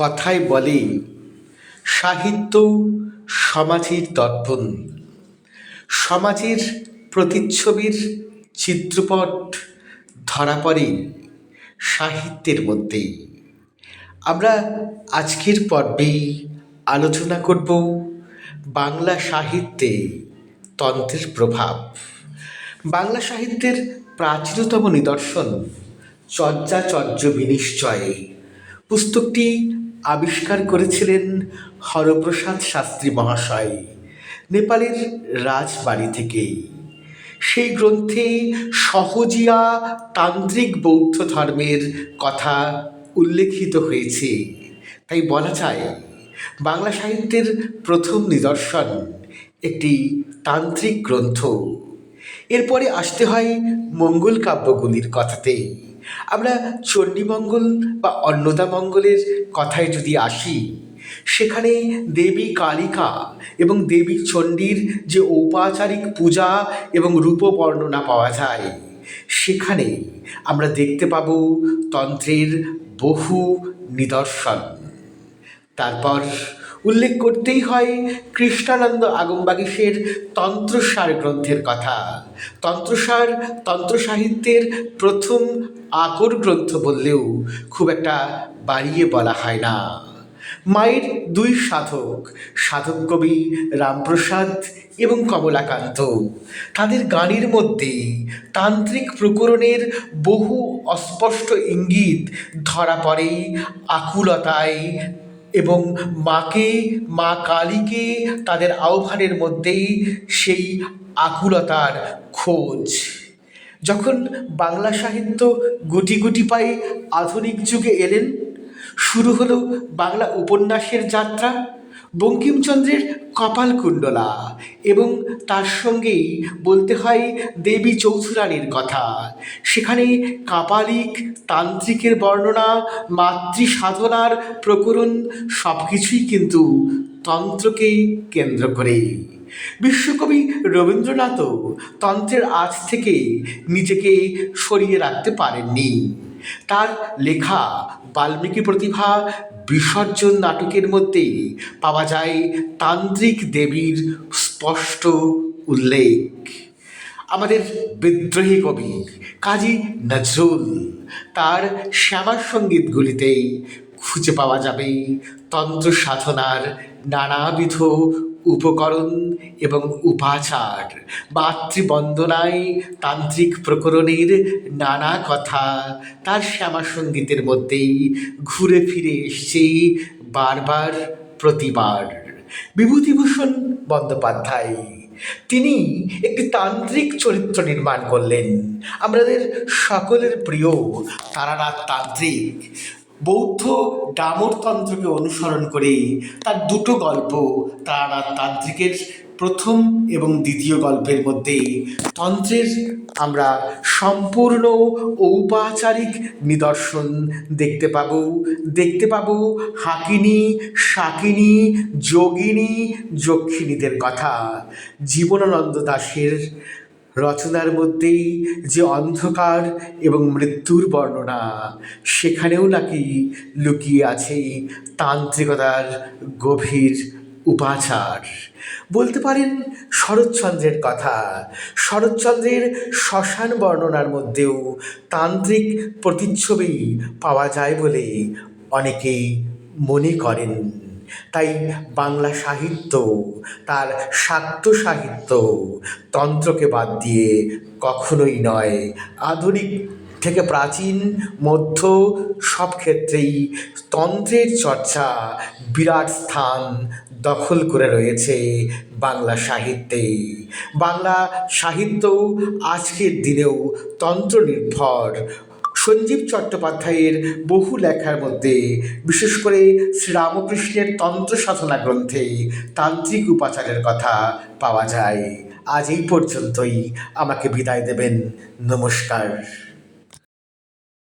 কথায় বলে সাহিত্য সমাজের দর্পণ। সমাজের প্রতিচ্ছবির চিত্রপট ধরা পড়ে সাহিত্যের মধ্যে। আমরা আজকের পর্বে আলোচনা করব বাংলা সাহিত্যে তন্ত্রের প্রভাব। বাংলা সাহিত্যের প্রাচীনতম নিদর্শন চর্যাচর্য বিনিশ্চয় পুস্তকটি আবিষ্কার করেছিলেন হরপ্রসাদ শাস্ত্রী মহাশয় নেপালের রাজবাড়ি থেকে। সেই গ্রন্থে সহজিয়া তান্ত্রিক বৌদ্ধ ধর্মের কথা উল্লেখিত হয়েছে। তাই বলা যায় বাংলা সাহিত্যের প্রথম নিদর্শন একটি তান্ত্রিক গ্রন্থ। এরপরে আসতে হয় মঙ্গল কাব্যগুলির কথাতে। আমরা চণ্ডীমঙ্গল বা অন্নদামঙ্গলের কথায় যদি আসি, সেখানে দেবী কালিকা এবং দেবী চণ্ডীর যে ঔপাচারিক পূজা এবং রূপ বর্ণনা পাওয়া যায়, সেখানে আমরা দেখতে পাব তন্ত্রের বহু নিদর্শন। তারপর উল্লেখ করতেই হয় কৃষ্ণানন্দ আগমবাগীশের তন্ত্রসার গ্রন্থের কথা। তন্ত্রসার তন্ত্র সাহিত্যের প্রথম আকর গ্রন্থ বললেও খুব একটা বাড়িয়ে বলা হয় না। মায়ের দুই সাধক, সাধক কবি রামপ্রসাদ এবং কমলাকান্ত, তাদের গানের মধ্যে তান্ত্রিক প্রকরণের বহু অস্পষ্ট ইঙ্গিত ধরা পড়ে আকুলতায় এবং মা কালীকে তাদের আহ্বানের মধ্যেই সেই আকুলতার খোঁজ। যখন বাংলা সাহিত্য গুটি গুটি পায়ে আধুনিক যুগে এলেন, শুরু হলো বাংলা উপন্যাসের যাত্রা। বঙ্কিমচন্দ্রের কপালকুণ্ডলা এবং তার সঙ্গেই বলতে হয় দেবী চৌধুরানীর কথা। সেখানে কাপালিক তান্ত্রিকের বর্ণনা, মাতৃ সাধনার প্রকরণ সব কিছুই কিন্তু তন্ত্রকে কেন্দ্র করে। বিশ্বকবি রবীন্দ্রনাথও তন্ত্রের আঁচ থেকে নিজেকে সরিয়ে রাখতে পারেননি। তার লেখা বাল্মীকি প্রতিভা বিসর্জন নাটকের মধ্যে পাওয়া যায় তান্ত্রিক দেবীর স্পষ্ট উল্লেখ। আমাদের বিদ্রোহী কবি কাজী নজরুল তার শ্যামা সঙ্গীতগুলিতেই খুঁজে পাওয়া যাবে তন্ত্র সাধনার নানাবিধ উপকরণ এবং উপাচার। মাতৃবন্দনায় তান্ত্রিক প্রকরণের নানা কথা তার শ্যামা সঙ্গীতের মধ্যেই ঘুরে ফিরে এসছে বারবার, প্রতিবার। বিভূতিভূষণ বন্দ্যোপাধ্যায় তিনি একটি তান্ত্রিক চরিত্র নির্মাণ করলেন, আমাদের সকলের প্রিয় তারানাথ তান্ত্রিক। বৌদ্ধ ডামরতন্ত্রকে অনুসরণ করে তার দুটো গল্প, তারানাথ তান্ত্রিকের প্রথম এবং দ্বিতীয় গল্পের মধ্যে তন্ত্রের আমরা সম্পূর্ণ ঔপাচারিক নিদর্শন দেখতে পাবো হাকিনী, শাকিনী, যোগিনী, যক্ষিণীদের কথা। জীবনানন্দ দাশের রচনার মধ্যেই যে অন্ধকার এবং মৃত্যুর বর্ণনা, সেখানেও নাকি লুকিয়ে আছে তান্ত্রিকতার গভীর উপাচার। বলতে পারেন শরৎচন্দ্রের কথা। শরৎচন্দ্রের শ্মশান বর্ণনার মধ্যেও তান্ত্রিক প্রতিচ্ছবি পাওয়া যায় বলে অনেকেই মনে করেন। তাই বাংলা সাহিত্য, তার শাক্ত সাহিত্য তন্ত্রকে বাদ দিয়ে কখনোই নয়। আধুনিক থেকে প্রাচীন, মধ্য সব ক্ষেত্রেই তন্ত্রের চর্চা বিরাট স্থান দখল করে রয়েছে বাংলা সাহিত্যে। বাংলা সাহিত্য আজকের দিনেও তন্ত্র নির্ভর। সঞ্জীব চট্টোপাধ্যায়ের বহু লেখার মধ্যে, বিশেষ করে শ্রীরামকৃষ্ণের তন্ত্র সাধনা গ্রন্থে তান্ত্রিক উপাচারের কথা পাওয়া যায়। আজ এই পর্যন্তই, আমাকে বিদায় দেবেন। নমস্কার।